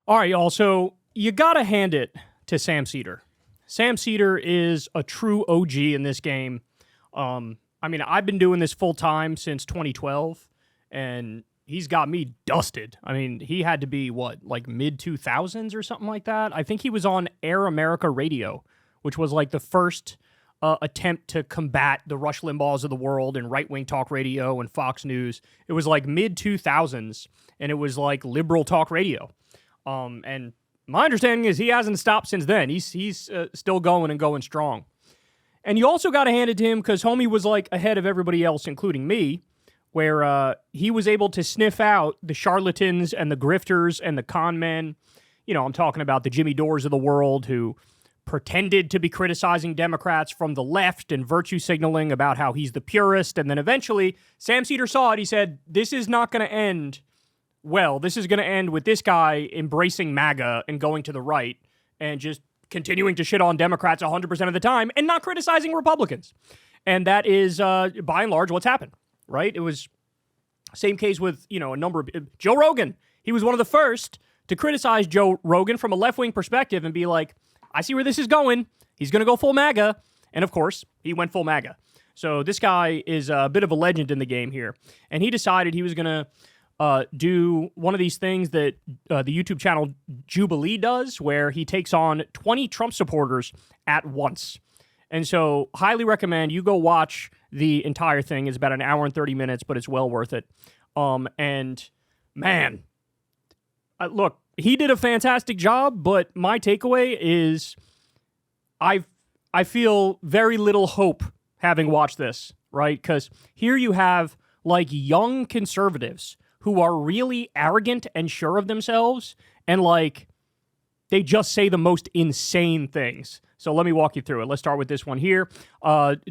All right, y'all. So you got to hand it to Sam Cedar. Sam Cedar is a true OG in this game. I mean, I've been doing this full time since 2012, and he's got me dusted. I mean, he had to be, like mid-2000s or something like that? I think he was on Air America Radio, which was like the first attempt to combat the Rush Limbaughs of the world and right-wing talk radio and Fox News. It was like mid-2000s, and it was like liberal talk radio. And my understanding is he hasn't stopped since then. He's still going and going strong. And you also got to hand it to him because homie was like ahead of everybody else, including me, where he was able to sniff out the charlatans and the grifters and the con men. You know, I'm talking about the Jimmy Dores of the world who pretended to be criticizing Democrats from the left and virtue signaling about how he's the purist. And then eventually Sam Cedar saw it. He said, this is not going to end well. This is going to end with this guy embracing MAGA and going to the right and just continuing to shit on Democrats 100% of the time and not criticizing Republicans. And that is, by and large, what's happened, right? It was same case with, you know, a number of... Joe Rogan. He was one of the first to criticize Joe Rogan from a left-wing perspective and be like, I see where this is going. He's going to go full MAGA. And of course, he went full MAGA. So this guy is a bit of a legend in the game here. And he decided he was going to do one of these things that the YouTube channel Jubilee does, where he takes on 20 Trump supporters at once. And so highly recommend you go watch the entire thing. It's about an hour and 30 minutes, but it's well worth it. And man, look, he did a fantastic job, but my takeaway is I feel very little hope having watched this, right? Because here you have like young conservatives who are really arrogant and sure of themselves, and like they just say the most insane things. So let me walk you through it. Let's start with this one here.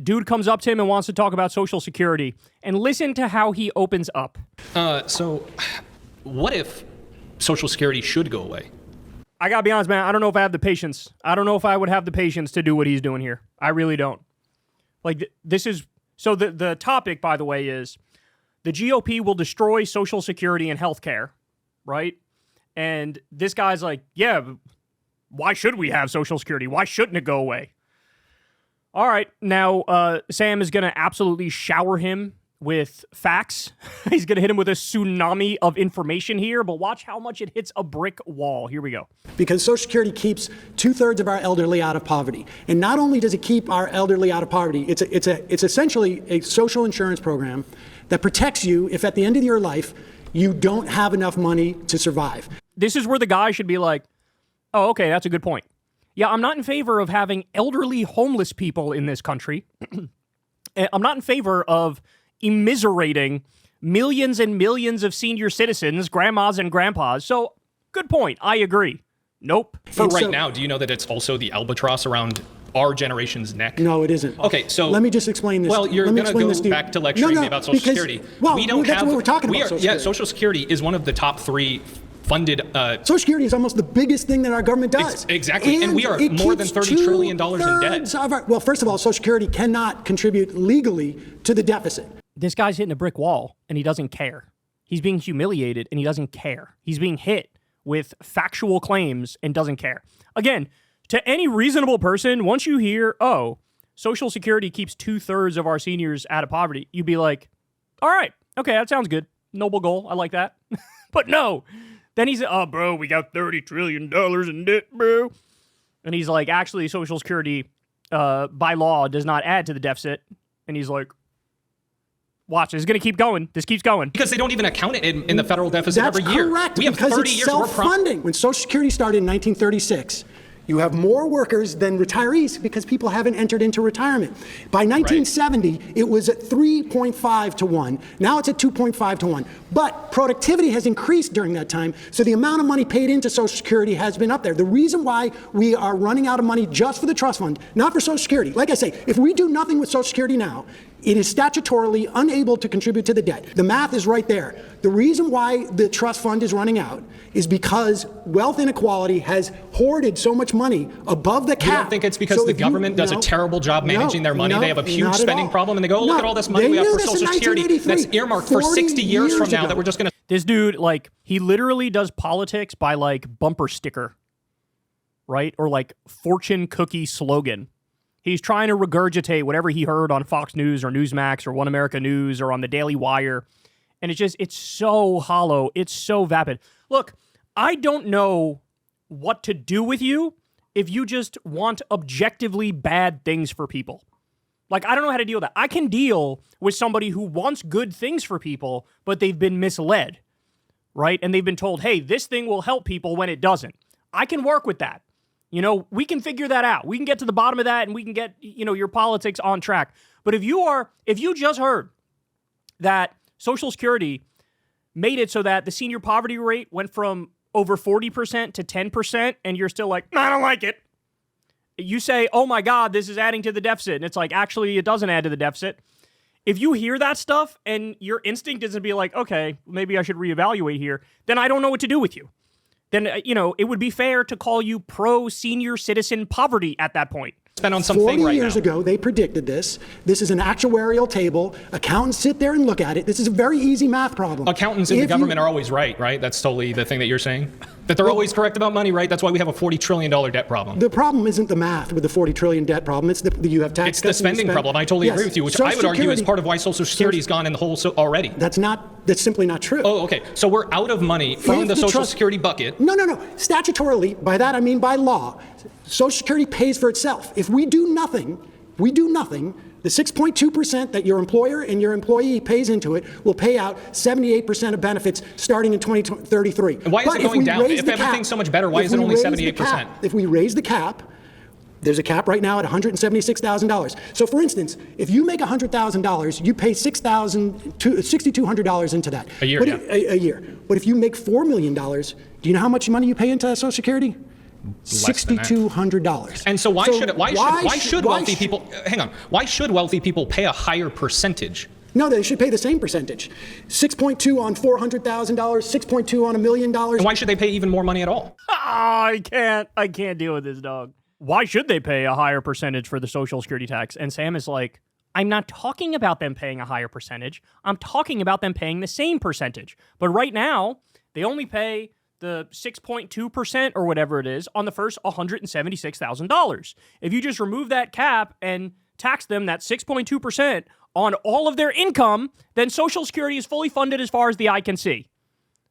Dude comes up to him and wants to talk about Social Security, and listen to how he opens up. So what if Social Security should go away? I gotta be honest, man. I don't know if I have the patience. I don't know if I would have the patience to do what he's doing here. I really don't. Like, this is... So the topic, by the way, is the GOP will destroy Social Security and healthcare, right? And this guy's like, yeah, why should we have Social Security? Why shouldn't it go away? All right, now Sam is going to absolutely shower him with facts. He's going to hit him with a tsunami of information here, but watch how much it hits a brick wall. Here we go. Because Social Security keeps 2/3 of our elderly out of poverty. And not only does it keep our elderly out of poverty, it's essentially a social insurance program that protects you if at the end of your life you don't have enough money to survive. This is where the guy should be like, oh, okay, that's a good point. Yeah, I'm not in favor of having elderly homeless people in this country. I'm not in favor of immiserating millions and millions of senior citizens, grandmas and grandpas. So, good point. I agree. Nope. For right now, do you know that it's also the albatross around our generation's neck? No, it isn't. Okay, so... Let me just explain this. Well, you're going to go back to lecturing me about Social Security. Well, that's what we're talking about, Social Security. Yeah, Social Security is one of the top 3 funded... Social Security is almost the biggest thing that our government does. Exactly, and we are more than $30 trillion in debt. Well, first of all, Social Security cannot contribute legally to the deficit. This guy's hitting a brick wall, and he doesn't care. He's being humiliated, and he doesn't care. He's being hit with factual claims and doesn't care. Again, to any reasonable person, once you hear, oh, Social Security keeps 2/3 of our seniors out of poverty, you'd be like, all right, okay, that sounds good. Noble goal. I like that. But no. Then he's, oh, bro, we got $30 trillion in debt, bro. And he's like, actually, Social Security, by law, does not add to the deficit. And he's like, watch, it's going to keep going. This keeps going. Because they don't even account it in the federal deficit every year. That's correct. We have because 30 it's years. self-funding. When Social Security started in 1936, you have more workers than retirees because people haven't entered into retirement. By 1970, it was at 3.5 to 1. Now it's at 2.5 to 1. But productivity has increased during that time, so the amount of money paid into Social Security has been up there. The reason why we are running out of money just for the trust fund, not for Social Security, like I say, if we do nothing with Social Security now, it is statutorily unable to contribute to the debt. The math is right there. The reason why the trust fund is running out is because wealth inequality has hoarded so much money above the cap. You don't think it's because the government does a terrible job managing their money? They have a huge spending problem, and they go, look at all this money we have for Social Security that's earmarked for 60 years from now that we're just going to... This dude, like, he literally does politics by, like, bumper sticker, right? Or, like, fortune cookie slogan. He's trying to regurgitate whatever he heard on Fox News or Newsmax or One America News or on the Daily Wire. And it's so hollow. It's so vapid. Look, I don't know what to do with you if you just want objectively bad things for people. Like, I don't know how to deal with that. I can deal with somebody who wants good things for people, but they've been misled, right? And they've been told, hey, this thing will help people when it doesn't. I can work with that. You know, we can figure that out. We can get to the bottom of that and we can get, you know, your politics on track. But if you just heard that Social Security made it so that the senior poverty rate went from over 40% to 10%, and you're still like, I don't like it. You say, oh my God, this is adding to the deficit. And it's like, actually, it doesn't add to the deficit. If you hear that stuff and your instinct is to be like, okay, maybe I should reevaluate here, then I don't know what to do with you. Then, you know, it would be fair to call you pro-senior citizen poverty at that point. Spend on something right now. 40 years ago, they predicted this. This is an actuarial table. Accountants sit there and look at it. This is a very easy math problem. Accountants in the government are always right? That's totally the thing that you're saying? That they're always correct about money, right? That's why we have a $40 trillion debt problem. The problem isn't the math with the $40 trillion debt problem. It's you have tax It's the spending problem. I totally agree with you, which I would argue is part of why Social Security has gone in the hole already. That's simply not true. Oh, okay. So we're out of money from the Social Security bucket. No. Statutorily, by that I mean by law, Social Security pays for itself. If we do nothing, the 6.2% that your employer and your employee pays into it will pay out 78% of benefits starting in 2033. And why is it going down? If everything's so much better, why is it only 78%? If we raise the cap, there's a cap right now at $176,000. So, for instance, if you make $100,000, you pay $6,200 into that. A year, A year. But if you make $4 million, do you know how much money you pay into Social Security? $6,200. And so why should wealthy people pay a higher percentage? No, they should pay the same percentage. 6.2 on $400,000, 6.2 on $1 million. And why should they pay even more money at all? I can't deal with this, dog. Why should they pay a higher percentage for the Social Security tax? And Sam is like, I'm not talking about them paying a higher percentage. I'm talking about them paying the same percentage. But right now, they only pay the 6.2% or whatever it is on the first $176,000. If you just remove that cap and tax them that 6.2% on all of their income, then Social Security is fully funded as far as the eye can see.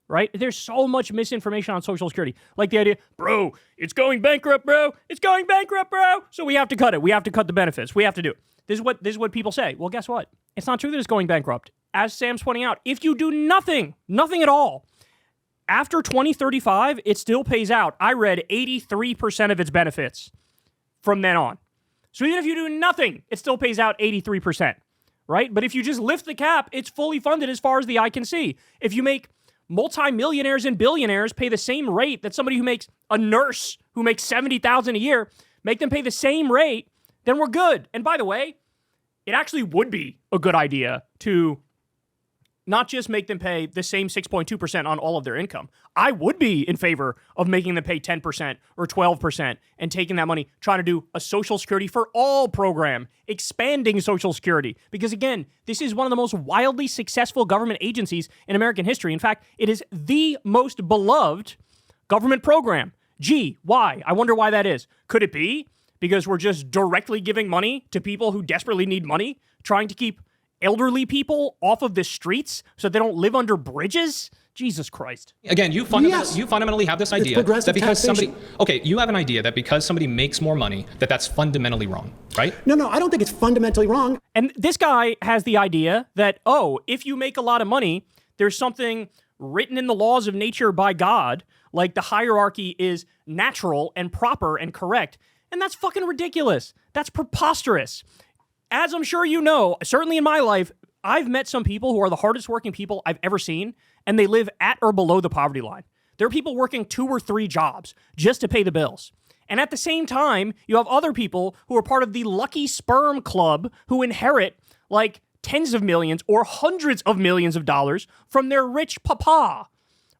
Right? There's so much misinformation on Social Security. Like the idea, bro, it's going bankrupt, bro. It's going bankrupt, bro. So we have to cut it. We have to cut the benefits. We have to do it. This is what people say. Well, guess what? It's not true that it's going bankrupt. As Sam's pointing out, if you do nothing at all, after 2035, it still pays out. I read 83% of its benefits from then on. So even if you do nothing, it still pays out 83%, right? But if you just lift the cap, it's fully funded as far as the eye can see. If you make multimillionaires and billionaires pay the same rate that somebody who makes a nurse who makes $70,000 a year, make them pay the same rate, then we're good. And by the way, it actually would be a good idea to not just make them pay the same 6.2% on all of their income. I would be in favor of making them pay 10% or 12% and taking that money, trying to do a Social Security for all program, expanding Social Security. Because again, this is one of the most wildly successful government agencies in American history. In fact, it is the most beloved government program. Gee, why? I wonder why that is. Could it be because we're just directly giving money to people who desperately need money, trying to keep elderly people off of the streets so they don't live under bridges? Jesus Christ. Again, you fundamentally have this idea that because taxation. you have an idea that because somebody makes more money, that's fundamentally wrong, right? No, I don't think it's fundamentally wrong. And this guy has the idea that, if you make a lot of money, there's something written in the laws of nature by God, like the hierarchy is natural and proper and correct. And that's fucking ridiculous. That's preposterous. As I'm sure you know, certainly in my life, I've met some people who are the hardest working people I've ever seen, and they live at or below the poverty line. There are people working 2 or 3 jobs just to pay the bills. And at the same time, you have other people who are part of the lucky sperm club who inherit like tens of millions or hundreds of millions of dollars from their rich papa,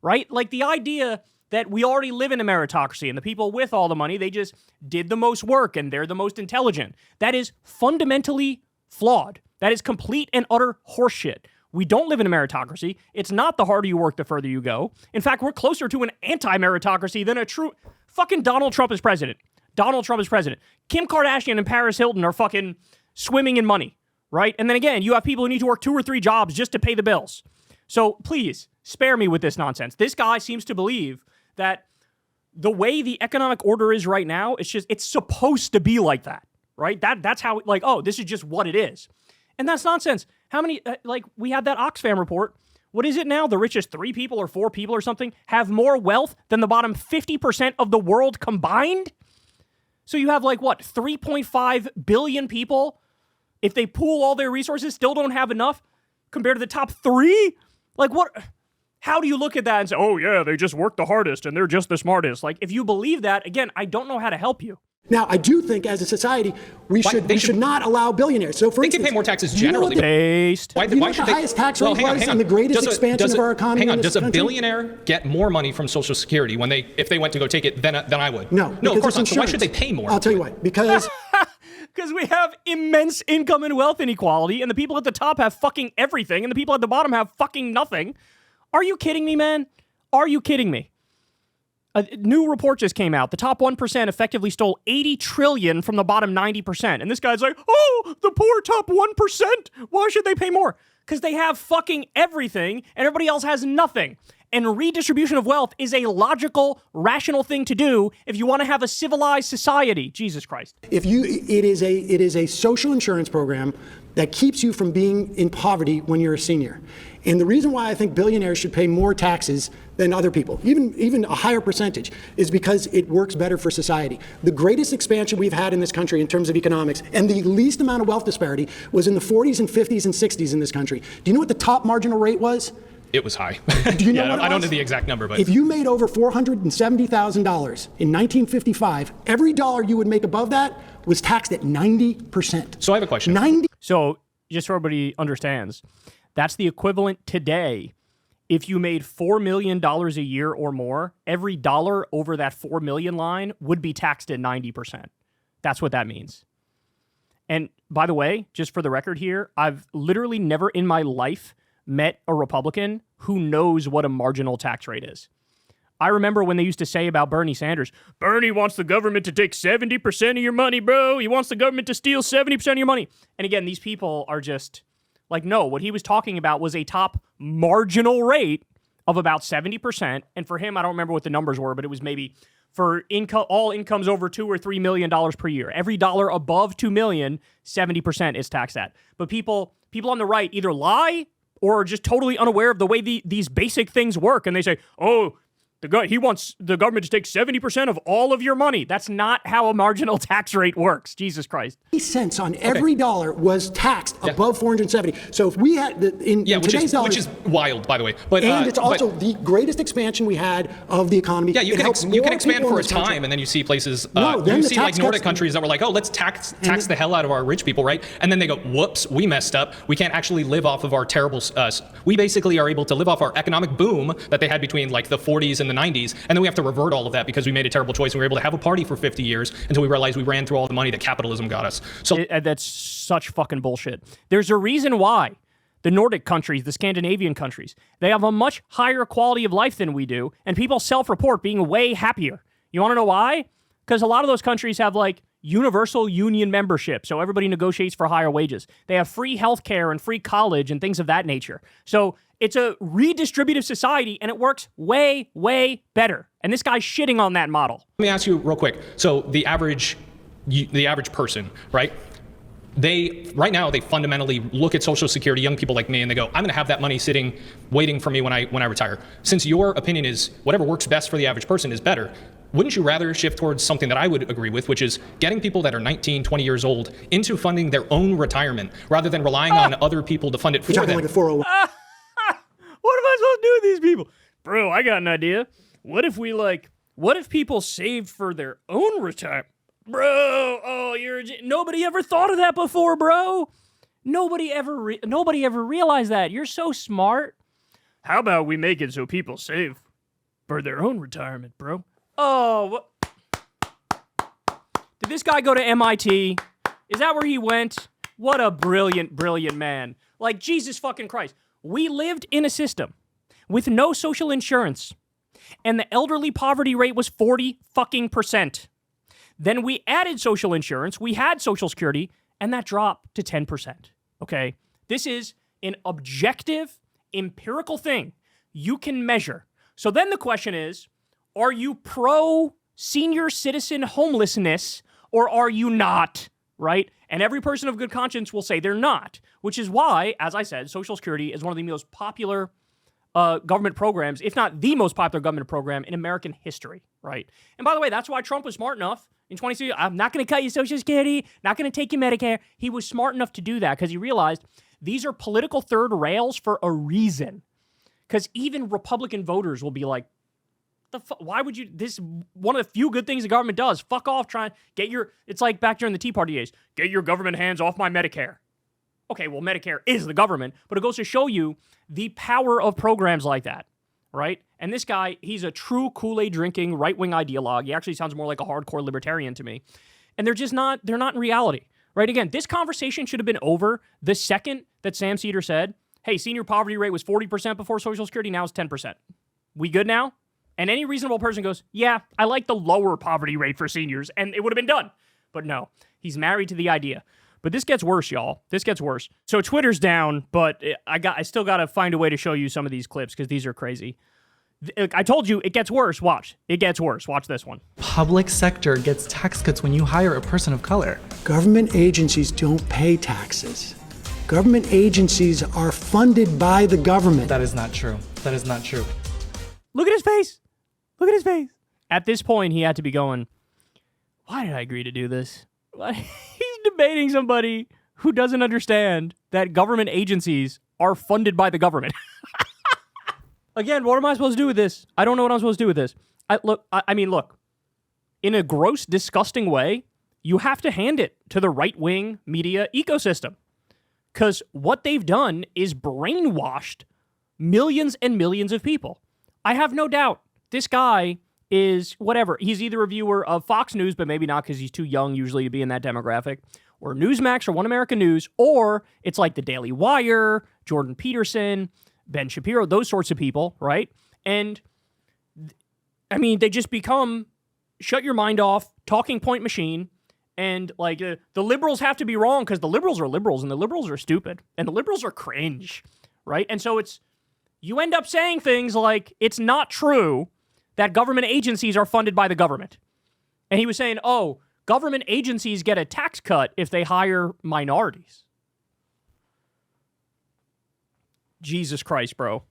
right? Like the idea that we already live in a meritocracy and the people with all the money, they just did the most work and they're the most intelligent. That is fundamentally flawed. That is complete and utter horseshit. We don't live in a meritocracy. It's not the harder you work, the further you go. In fact, we're closer to an anti-meritocracy than a true... Fucking Donald Trump is president. Donald Trump is president. Kim Kardashian and Paris Hilton are fucking swimming in money, right? And then again, you have people who need to work 2 or 3 jobs just to pay the bills. So please, spare me with this nonsense. This guy seems to believe that the way the economic order is right now, it's supposed to be like that, right? That's how, like, oh, this is just what it is. And that's nonsense. How many, we had that Oxfam report. What is it now? The richest 3 people or 4 people or something have more wealth than the bottom 50% of the world combined? So you have 3.5 billion people, if they pool all their resources, still don't have enough compared to the top 3? What? How do you look at that and say, oh yeah, they just work the hardest and they're just the smartest? If you believe that, again, I don't know how to help you. Now, I do think as a society, we should not allow billionaires. So, for instance, they can pay more taxes generally. Why should the highest tax rate was and the greatest expansion of our economy? Hang on, does a billionaire get more money from Social Security if they went to go take it than I would? No, of course not. So why should they pay more? I'll tell you why. Because we have immense income and wealth inequality, and the people at the top have fucking everything, and the people at the bottom have fucking nothing. Are you kidding me, man? Are you kidding me? A new report just came out. The top 1% effectively stole $80 trillion from the bottom 90%. And this guy's like, oh, the poor top 1%. Why should they pay more? Because they have fucking everything and everybody else has nothing. And redistribution of wealth is a logical, rational thing to do if you want to have a civilized society. Jesus Christ. It is a social insurance program that keeps you from being in poverty when you're a senior. And the reason why I think billionaires should pay more taxes than other people, even a higher percentage, is because it works better for society. The greatest expansion we've had in this country in terms of economics and the least amount of wealth disparity was in the 40s and 50s and 60s in this country. Do you know what the top marginal rate was? It was high. Do you know what it was? I don't know the exact number, but if you made over $470,000 in 1955, every dollar you would make above that was taxed at 90%. So I have a question. 90. So just so everybody understands, that's the equivalent today. If you made $4 million a year or more, every dollar over that 4 million line would be taxed at 90%. That's what that means. And by the way, just for the record here, I've literally never in my life met a Republican who knows what a marginal tax rate is. I remember when they used to say about Bernie Sanders, Bernie wants the government to take 70% of your money, bro. He wants the government to steal 70% of your money. And again, these people are just no, what he was talking about was a top marginal rate of about 70%. And for him, I don't remember what the numbers were, but it was maybe for all incomes over $2 or $3 million per year. Every dollar above $2 million, 70% is taxed at. But people on the right either lie or are just totally unaware of the way these basic things work. And they say, oh, he wants the government to take 70% of all of your money. That's not how a marginal tax rate works. Jesus Christ. 80 cents on every dollar was taxed above 470. So if we had today's dollars, which is wild, by the way. But and it's also the greatest expansion we had of the economy. Yeah, you can expand for a time, and then you see places. You see like Nordic countries that were like, oh, let's tax the hell out of our rich people, right? And then they go, whoops, we messed up. We can't actually live off of our terrible. We basically are able to live off our economic boom that they had between like the 40s and the 90s, and then we have to revert all of that because we made a terrible choice and we were able to have a party for 50 years until we realized we ran through all the money that capitalism got us. So that's such fucking bullshit. There's a reason why the Nordic countries, the Scandinavian countries, they have a much higher quality of life than we do, and people self-report being way happier. You want to know why? Because a lot of those countries have universal union membership, so everybody negotiates for higher wages. They have free healthcare and free college and things of that nature. So it's a redistributive society, and it works way, way better. And this guy's shitting on that model. Let me ask you real quick. So the average person, right? Right now they fundamentally look at Social Security, young people like me, and they go, I'm going to have that money sitting, waiting for me when I retire. Since your opinion is whatever works best for the average person is better, wouldn't you rather shift towards something that I would agree with, which is getting people that are 19, 20 years old into funding their own retirement rather than relying on other people to fund it for them? Like a 401. What am I supposed to do with these people? Bro, I got an idea. What if people saved for their own retirement? Bro, nobody ever thought of that before, bro. Nobody ever realized that. You're so smart. How about we make it so people save for their own retirement, bro? Oh, what? Did this guy go to MIT? Is that where he went? What a brilliant, brilliant man. Jesus fucking Christ. we lived in a system with no social insurance, and the elderly poverty rate was 40%. Then we added social insurance, we had Social Security, and that dropped to 10%. Okay? This is an objective, empirical thing you can measure. So then the question is, are you pro senior citizen homelessness or are you not? Right? And every person of good conscience will say they're not, which is why, as I said, Social Security is one of the most popular government programs, if not the most popular government program in American history, right? And by the way, that's why Trump was smart enough in 2016, I'm not going to cut you Social Security, not going to take you Medicare. He was smart enough to do that because he realized these are political third rails for a reason. Because even Republican voters will be like, why would you, this one of the few good things the government does, fuck off, try and get your, it's like back during the Tea Party days, get your government hands off my Medicare. Okay, well, Medicare is the government, but it goes to show you the power of programs like that, right? And this guy, he's a true Kool-Aid drinking right-wing ideologue. He actually sounds more like a hardcore libertarian to me. And they're just not, they're not in reality, right? Again, this conversation should have been over the second that Sam Cedar said, hey, senior poverty rate was 40% before Social Security, now it's 10%. We good now? And any reasonable person goes, yeah, I like the lower poverty rate for seniors, and it would have been done. But no, he's married to the idea. But this gets worse, y'all. This gets worse. So Twitter's down, but I still got to find a way to show you some of these clips because these are crazy. I told you it gets worse. Watch. It gets worse. Watch this one. Public sector gets tax cuts when you hire a person of color. Government agencies don't pay taxes. Government agencies are funded by the government. That is not true. That is not true. Look at his face. Look at his face. At this point, he had to be going, why did I agree to do this? He's debating somebody who doesn't understand that government agencies are funded by the government. Again, what am I supposed to do with this? I don't know what I'm supposed to do with this. Look, in a gross, disgusting way, you have to hand it to the right-wing media ecosystem. Because what they've done is brainwashed millions and millions of people. I have no doubt this guy is whatever. He's either a viewer of Fox News, but maybe not because he's too young usually to be in that demographic, or Newsmax or One American News, or it's like the Daily Wire, Jordan Peterson, Ben Shapiro, those sorts of people, right? And I mean, they just become shut your mind off, talking point machine, and like the liberals have to be wrong because the liberals are liberals and the liberals are stupid and the liberals are cringe, right? And so you end up saying things like it's not true that government agencies are funded by the government. And he was saying, oh, government agencies get a tax cut if they hire minorities. Jesus Christ, bro.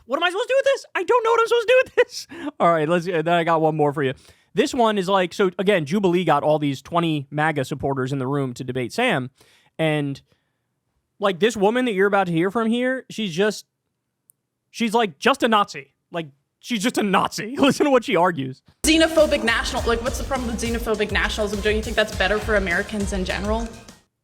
What am I supposed to do with this? I don't know what I'm supposed to do with this. All right, then I got one more for you. This one is like, so again, Jubilee got all these 20 MAGA supporters in the room to debate Sam. And like this woman that you're about to hear from here, she's like just a Nazi. Like, she's just a Nazi. Listen to what she argues. Xenophobic what's the problem with xenophobic nationalism? Don't you think that's better for Americans in general?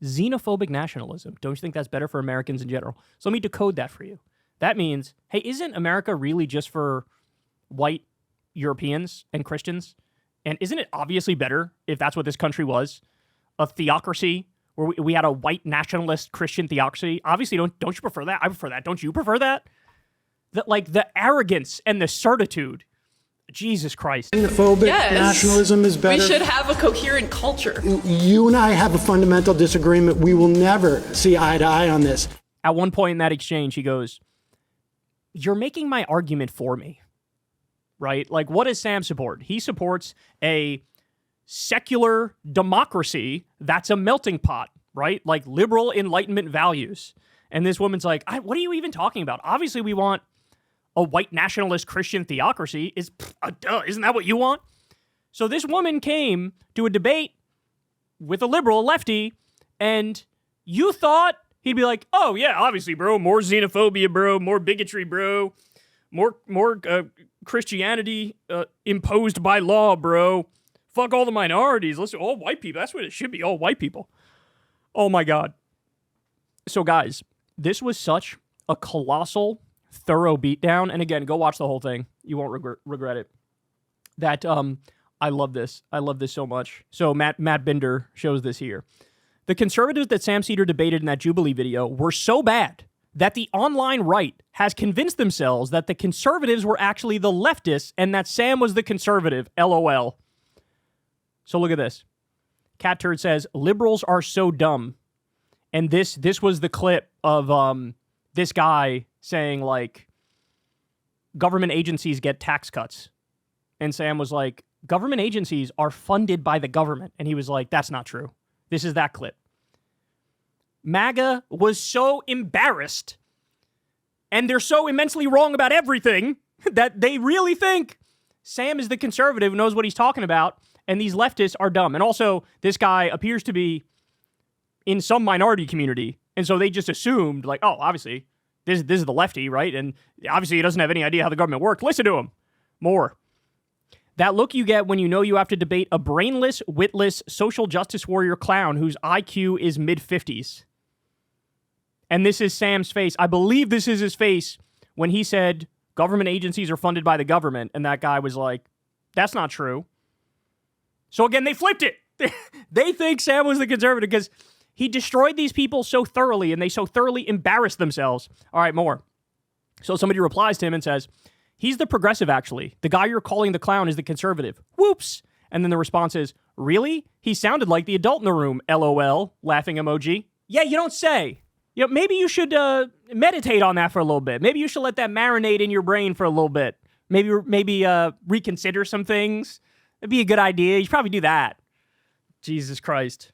Xenophobic nationalism. Don't you think that's better for Americans in general? So let me decode that for you. That means, hey, isn't America really just for white Europeans and Christians? And isn't it obviously better if that's what this country was? A theocracy where we had a white nationalist Christian theocracy? Obviously, don't you prefer that? I prefer that. Don't you prefer that? Like the arrogance and the certitude. Jesus Christ. Xenophobic nationalism is better. We should have a coherent culture. You and I have a fundamental disagreement. We will never see eye to eye on this. At one point in that exchange, he goes, you're making my argument for me, right? Like, what does Sam support? He supports a secular democracy that's a melting pot, right? Like liberal Enlightenment values. And this woman's like, what are you even talking about? Obviously, we want a white nationalist Christian theocracy. Isn't that what you want? So this woman came to a debate with a liberal, a lefty, and you thought he'd be like, oh yeah, obviously, bro, more xenophobia, bro, more bigotry, bro, more Christianity imposed by law, bro. Fuck all the minorities. Listen, all white people. That's what it should be, all white people. Oh my God. So guys, this was such a colossal, thorough beatdown. And again, go watch the whole thing. You won't regret it. That I love this. I love this so much. So Matt Binder shows this here. The conservatives that Sam Cedar debated in that Jubilee video were so bad that the online right has convinced themselves that the conservatives were actually the leftists and that Sam was the conservative. LOL. So look at this. Cat Turd says, liberals are so dumb. And this was the clip of this guy saying, like, government agencies get tax cuts. And Sam was like, government agencies are funded by the government. And he was like, that's not true. This is that clip. MAGA was so embarrassed, and they're so immensely wrong about everything, that they really think Sam is the conservative who knows what he's talking about, and these leftists are dumb. And also, this guy appears to be in some minority community, and so they just assumed, like, oh, obviously, this is the lefty, right? And obviously he doesn't have any idea how the government works. Listen to him. More. That look you get when you know you have to debate a brainless, witless, social justice warrior clown whose IQ is mid-50s. And this is Sam's face. I believe this is his face when he said government agencies are funded by the government. And that guy was like, that's not true. So again, they flipped it. They think Sam was the conservative because he destroyed these people so thoroughly and they so thoroughly embarrassed themselves. All right, more. So somebody replies to him and says, he's the progressive, actually. The guy you're calling the clown is the conservative. Whoops. And then the response is, really? He sounded like the adult in the room. LOL. Laughing emoji. Yeah, you don't say. You know, maybe you should meditate on that for a little bit. Maybe you should let that marinate in your brain for a little bit. Maybe reconsider some things. That'd be a good idea. You should probably do that. Jesus Christ.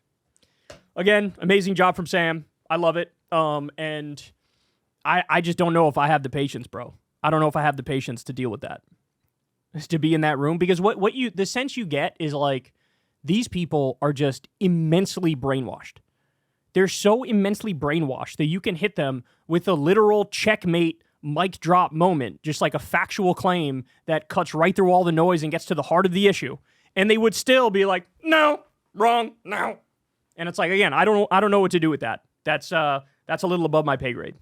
Again, amazing job from Sam. I love it. And I just don't know if I have the patience, bro. I don't know if I have the patience to deal with that. To be in that room. Because the sense you get is like, these people are just immensely brainwashed. They're so immensely brainwashed that you can hit them with a literal checkmate mic drop moment, just like a factual claim that cuts right through all the noise and gets to the heart of the issue. And they would still be like, no, wrong, no. And it's like, again, I don't know what to do with that. That's a little above my pay grade.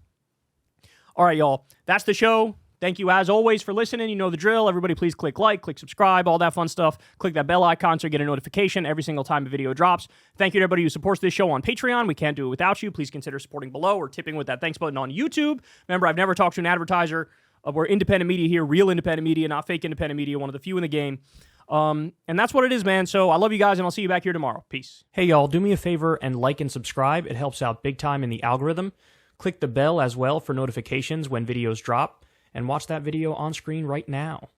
All right, y'all. That's the show. Thank you, as always, for listening. You know the drill. Everybody, please click like, click subscribe, all that fun stuff. Click that bell icon so you get a notification every single time a video drops. Thank you to everybody who supports this show on Patreon. We can't do it without you. Please consider supporting below or tipping with that thanks button on YouTube. Remember, I've never talked to an advertiser. We're independent media here, real independent media, not fake independent media, one of the few in the game. And that's what it is, man. So I love you guys, and I'll see you back here tomorrow. Peace. Hey, y'all, do me a favor and like and subscribe. It helps out big time in the algorithm. Click the bell as well for notifications when videos drop. And watch that video on screen right now.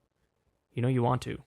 You know you want to.